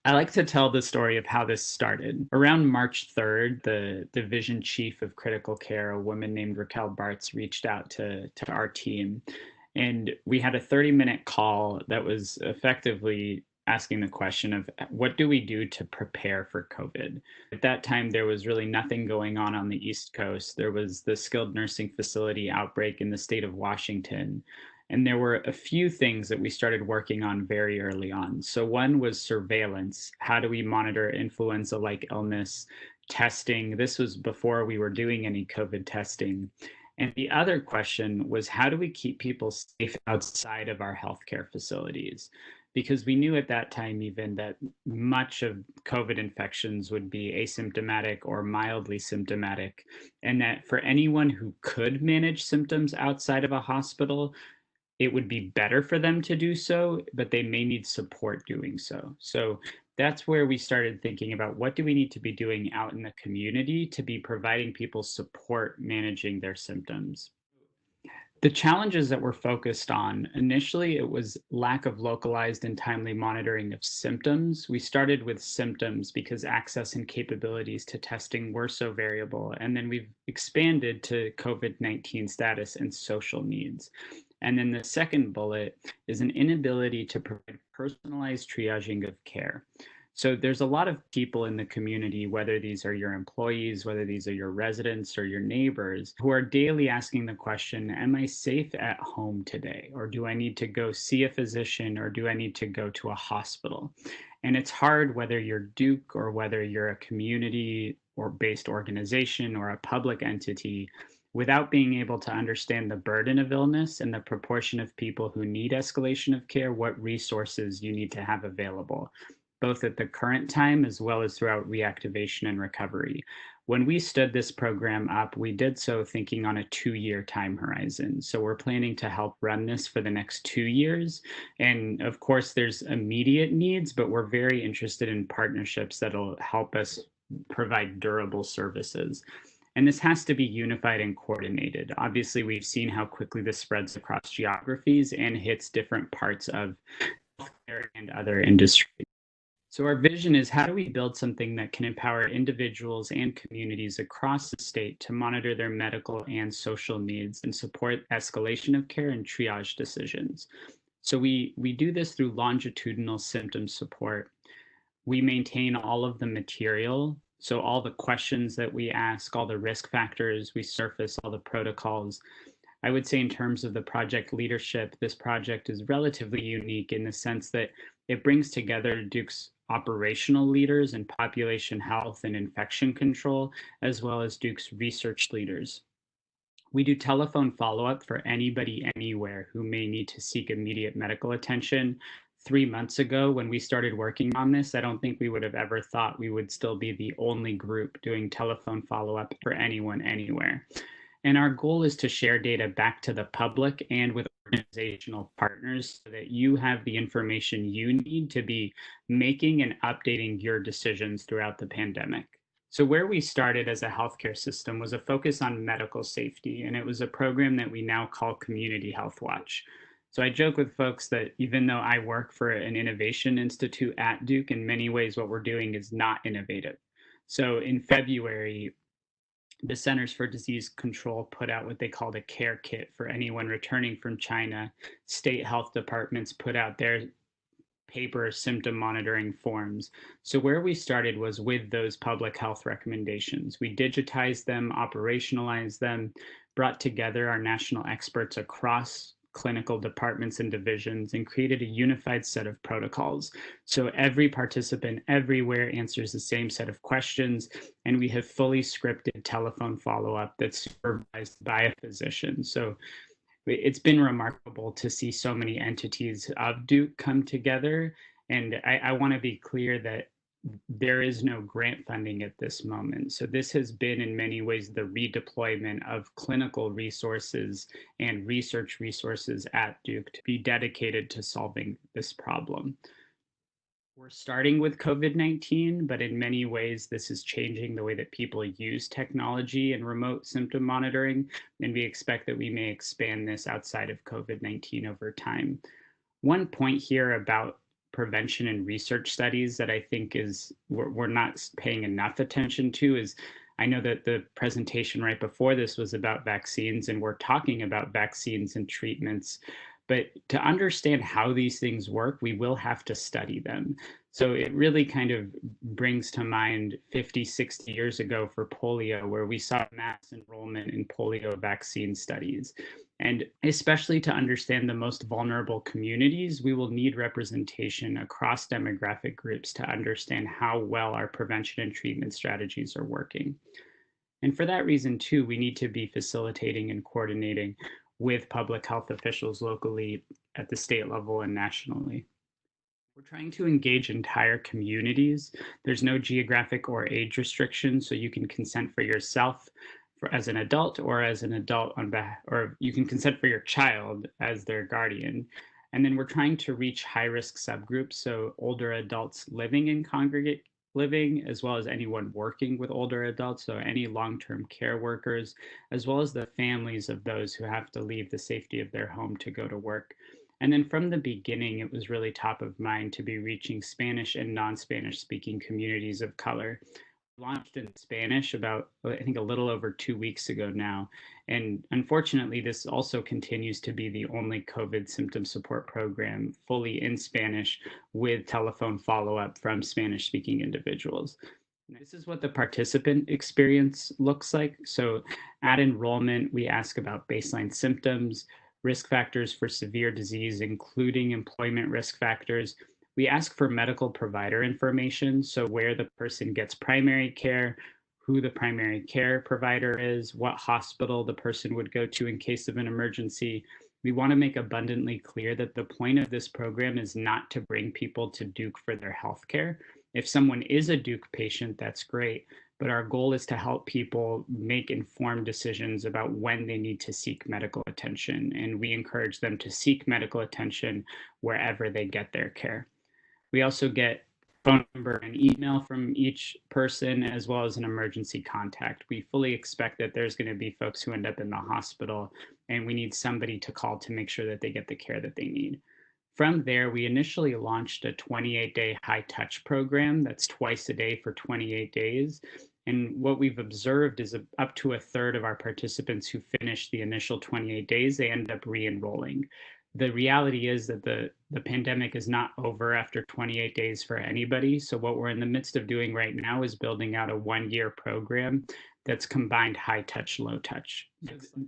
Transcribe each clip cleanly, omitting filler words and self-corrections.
I like to tell the story of how this started. Around March 3rd, the division chief of critical care, a woman named Raquel Bartz, reached out to our team. And we had a 30-minute call that was effectively asking the question of what do we do to prepare for COVID? At that time, there was really nothing going on the East Coast. There was the skilled nursing facility outbreak in the state of Washington. And there were a few things that we started working on very early on. So, one was surveillance. How do we monitor influenza like illness? Testing. This was before we were doing any COVID testing. And the other question was how do we keep people safe outside of our healthcare facilities? Because we knew at that time, even that much of COVID infections would be asymptomatic or mildly symptomatic, and that for anyone who could manage symptoms outside of a hospital, it would be better for them to do so, but they may need support doing so. So that's where we started thinking about what do we need to be doing out in the community to be providing people support managing their symptoms. The challenges that we're focused on, initially, it was lack of localized and timely monitoring of symptoms. We started with symptoms because access and capabilities to testing were so variable. And then we've expanded to COVID-19 status and social needs. And then the second bullet is an inability to provide personalized triaging of care. So there's a lot of people in the community, whether these are your employees, whether these are your residents or your neighbors, who are daily asking the question, am I safe at home today? Or do I need to go see a physician or do I need to go to a hospital? And it's hard whether you're Duke or whether you're a community or based organization or a public entity without being able to understand the burden of illness and the proportion of people who need escalation of care, what resources you need to have available, both at the current time as well as throughout reactivation and recovery. When we stood this program up, we did so thinking on a 2-year time horizon. So we're planning to help run this for the next 2 years. And of course, there's immediate needs, but we're very interested in partnerships that'll help us provide durable services. And this has to be unified and coordinated. Obviously, we've seen how quickly this spreads across geographies and hits different parts of healthcare and other industries. So, our vision is how do we build something that can empower individuals and communities across the state to monitor their medical and social needs and support escalation of care and triage decisions? So, we do this through longitudinal symptom support. We maintain all of the material. So, all the questions that we ask, all the risk factors, we surface all the protocols. I would say, in terms of the project leadership, this project is relatively unique in the sense that it brings together Duke's operational leaders in population health and infection control, as well as Duke's research leaders. We do telephone follow up for anybody anywhere who may need to seek immediate medical attention. 3 months ago, when we started working on this, I don't think we would have ever thought we would still be the only group doing telephone follow up for anyone anywhere. And our goal is to share data back to the public and with organizational partners so that you have the information you need to be making and updating your decisions throughout the pandemic. So, where we started as a healthcare system was a focus on medical safety, and it was a program that we now call Community Health Watch. So, I joke with folks that even though I work for an innovation institute at Duke, in many ways, what we're doing is not innovative. So, in February, the Centers for Disease Control put out what they called a care kit for anyone returning from China. State health departments put out their paper symptom monitoring forms. So, where we started was with those public health recommendations. We digitized them, operationalized them, brought together our national experts across clinical departments and divisions, and created a unified set of protocols. So, every participant everywhere answers the same set of questions, and we have fully scripted telephone follow up that's supervised by a physician. So, it's been remarkable to see so many entities of Duke come together. And I want to be clear that there is no grant funding at this moment. So this has been in many ways the redeployment of clinical resources and research resources at Duke to be dedicated to solving this problem. We're starting with COVID-19, but in many ways, this is changing the way that people use technology and remote symptom monitoring, and we expect that we may expand this outside of COVID-19 over time. One point here about prevention and research studies that I think is we're not paying enough attention to is I know that the presentation right before this was about vaccines, and we're talking about vaccines and treatments. But to understand how these things work, we will have to study them. So it really kind of brings to mind 50, 60 years ago for polio, where we saw mass enrollment in polio vaccine studies. And especially to understand the most vulnerable communities, we will need representation across demographic groups to understand how well our prevention and treatment strategies are working. And for that reason, too, we need to be facilitating and coordinating with public health officials locally at the state level and nationally. We're trying to engage entire communities. There's no geographic or age restriction, so you can consent for yourself as an adult or as an adult or you can consent for your child as their guardian. And then we're trying to reach high risk subgroups, so older adults living in congregate living, as well as anyone working with older adults, so any long term care workers, as well as the families of those who have to leave the safety of their home to go to work. And then from the beginning, it was really top of mind to be reaching Spanish and non Spanish speaking communities of color. Launched in Spanish about, I think, a little over 2 weeks ago now. And unfortunately, this also continues to be the only COVID symptom support program fully in Spanish with telephone follow up from Spanish speaking individuals. This is what the participant experience looks like. So at enrollment, we ask about baseline symptoms, risk factors for severe disease, including employment risk factors. We ask for medical provider information, so where the person gets primary care, who the primary care provider is, what hospital the person would go to in case of an emergency. We want to make abundantly clear that the point of this program is not to bring people to Duke for their health care. If someone is a Duke patient, that's great. But our goal is to help people make informed decisions about when they need to seek medical attention. And we encourage them to seek medical attention wherever they get their care. We also get phone number and email from each person, as well as an emergency contact. We fully expect that there's going to be folks who end up in the hospital, and we need somebody to call to make sure that they get the care that they need. From there, we initially launched a 28-day high touch program that's twice a day for 28 days. And what we've observed is up to a third of our participants who finish the initial 28 days, they end up re-enrolling. The reality is that the pandemic is not over after 28 days for anybody. So what we're in the midst of doing right now is building out a 1-year program that's combined high touch, low touch.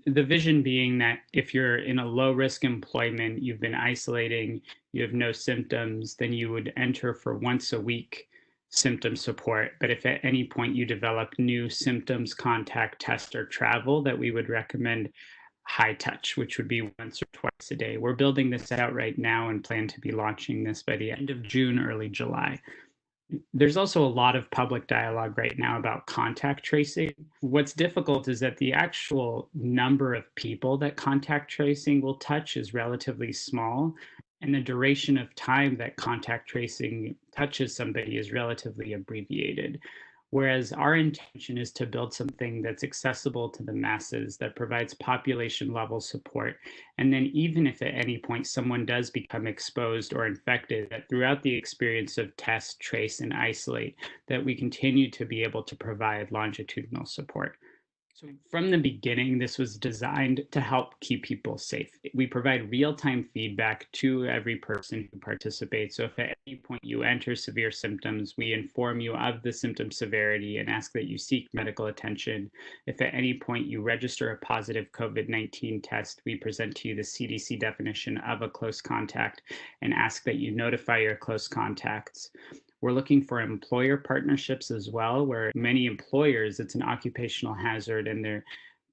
The vision being that if you're in a low risk employment, you've been isolating, you have no symptoms, then you would enter for once a week symptom support. But if at any point you develop new symptoms, contact, test, or travel, that we would recommend high touch, which would be once or twice a day. We're building this out right now and plan to be launching this by the end of June, early July. There's also a lot of public dialogue right now about contact tracing. What's difficult is that the actual number of people that contact tracing will touch is relatively small, and the duration of time that contact tracing touches somebody is relatively abbreviated. Whereas our intention is to build something that's accessible to the masses, that provides population level support. And then even if at any point someone does become exposed or infected, that throughout the experience of test, trace, and isolate, that we continue to be able to provide longitudinal support. So from the beginning, this was designed to help keep people safe. We provide real-time feedback to every person who participates. So if at any point you enter severe symptoms, we inform you of the symptom severity and ask that you seek medical attention. If at any point you register a positive COVID-19 test, we present to you the CDC definition of a close contact and ask that you notify your close contacts. We're looking for employer partnerships as well, where many employers, it's an occupational hazard and they're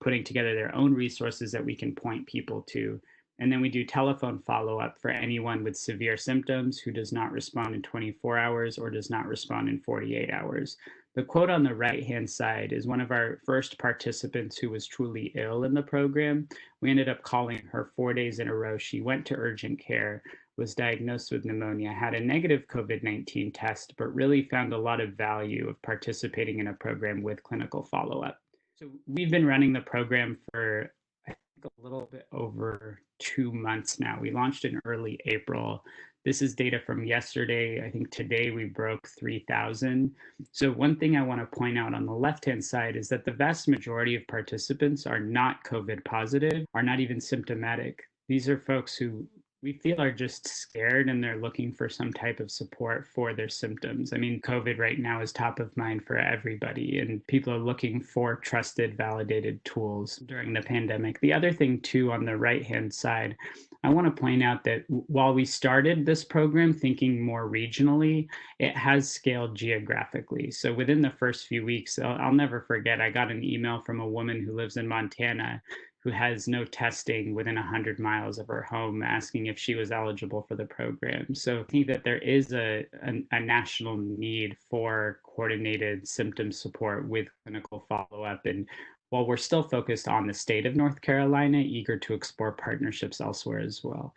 putting together their own resources that we can point people to. And then we do telephone follow-up for anyone with severe symptoms who does not respond in 24 hours or does not respond in 48 hours. The quote on the right-hand side is one of our first participants who was truly ill in the program. We ended up calling her 4 days in a row. She went to urgent care, was diagnosed with pneumonia, had a negative COVID-19 test, but really found a lot of value of participating in a program with clinical follow-up. So we've been running the program for, I think, a little bit over 2 months now. We launched in early April. This is data from yesterday. I think today we broke 3,000. So one thing I want to point out on the left-hand side is that the vast majority of participants are not COVID positive, are not even symptomatic. These are folks who we feel are just scared and they're looking for some type of support for their symptoms. I mean, COVID right now is top of mind for everybody, and people are looking for trusted, validated tools during the pandemic. The other thing, too, on the right hand side, I want to point out that while we started this program thinking more regionally, it has scaled geographically. So within the first few weeks, I'll never forget, I got an email from a woman who lives in Montana who has no testing within 100 miles of her home, asking if she was eligible for the program. So I think that there is a national need for coordinated symptom support with clinical follow-up. And while we're still focused on the state of North Carolina, eager to explore partnerships elsewhere as well.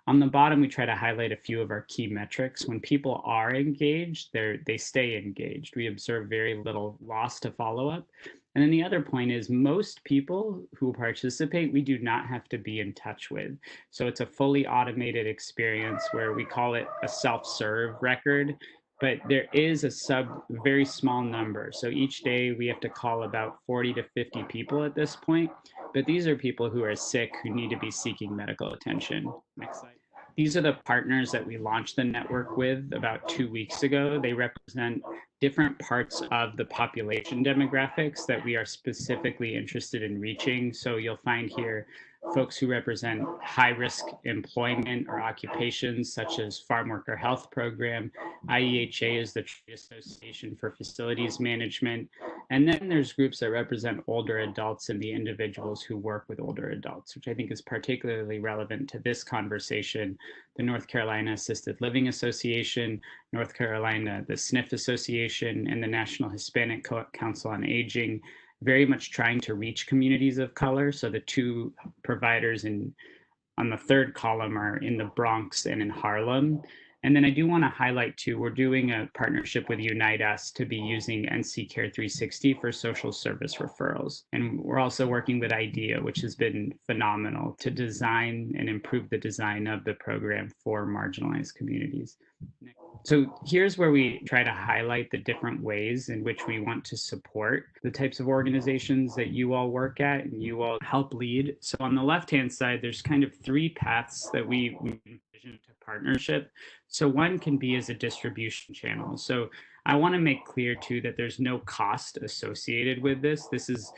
On the bottom, we try to highlight a few of our key metrics. When people are engaged, they stay engaged. We observe very little loss to follow-up. And then the other point is most people who participate, we do not have to be in touch with. So it's a fully automated experience where we call it a self-serve record, but there is a very small number. So each day we have to call about 40 to 50 people at this point, but these are people who are sick, who need to be seeking medical attention. Next slide. These are the partners that we launched the network with about 2 weeks ago. They represent different parts of the population demographics that we are specifically interested in reaching. So you'll find here folks who represent high-risk employment or occupations such as Farm Worker Health Program. IEHA is the Trade Association for Facilities Management. And then there's groups that represent older adults and the individuals who work with older adults, which I think is particularly relevant to this conversation. The North Carolina Assisted Living Association, North Carolina, the SNF Association, and the National Hispanic Council on Aging, very much trying to reach communities of color. So the two providers on the third column are in the Bronx and in Harlem. And then I do want to highlight too, we're doing a partnership with Unite Us to be using NC Care 360 for social service referrals. And we're also working with IDEA, which has been phenomenal to design and improve the design of the program for marginalized communities. So here's where we try to highlight the different ways in which we want to support the types of organizations that you all work at and you all help lead. So on the left-hand side, there's kind of three paths that we envision to partnership. So one can be as a distribution channel. So I want to make clear too that there's no cost associated with this. This is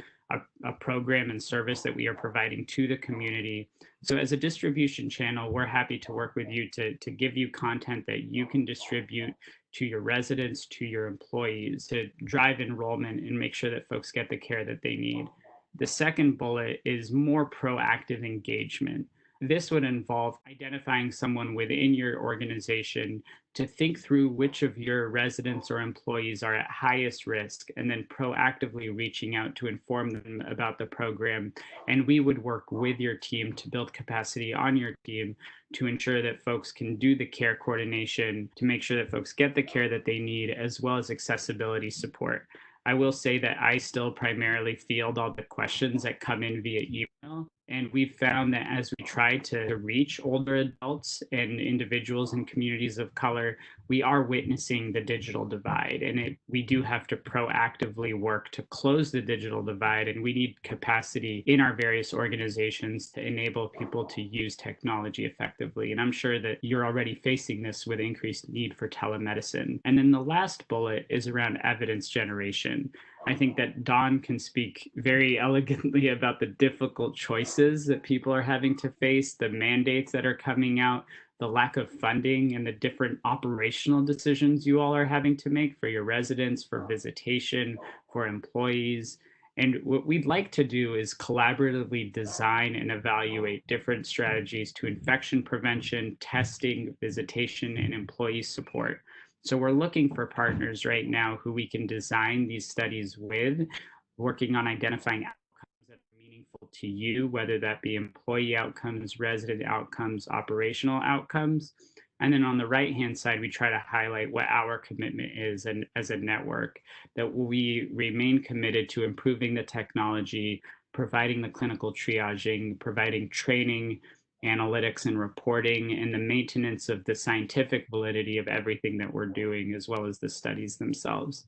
a program and service that we are providing to the community. So as a distribution channel, we're happy to work with you to give you content that you can distribute to your residents, to your employees, to drive enrollment and make sure that folks get the care that they need. The second bullet is more proactive engagement. This would involve identifying someone within your organization to think through which of your residents or employees are at highest risk, and then proactively reaching out to inform them about the program. And we would work with your team to build capacity on your team to ensure that folks can do the care coordination, to make sure that folks get the care that they need, as well as accessibility support. I will say that I still primarily field all the questions that come in via email. And we've found that as we try to reach older adults and individuals in communities of color, we are witnessing the digital divide. And we do have to proactively work to close the digital divide. And we need capacity in our various organizations to enable people to use technology effectively. And I'm sure that you're already facing this with increased need for telemedicine. And then the last bullet is around evidence generation. I think that Dawn can speak very elegantly about the difficult choices that people are having to face, the mandates that are coming out, the lack of funding, and the different operational decisions you all are having to make for your residents, for visitation, for employees. And what we'd like to do is collaboratively design and evaluate different strategies to infection prevention, testing, visitation, and employee support. So we're looking for partners right now who we can design these studies with, working on identifying outcomes that are meaningful to you, whether that be employee outcomes, resident outcomes, operational outcomes. And then on the right-hand side, we try to highlight what our commitment is, and as a network, that we remain committed to improving the technology, providing the clinical triaging, providing training, analytics, and reporting, and the maintenance of the scientific validity of everything that we're doing, as well as the studies themselves.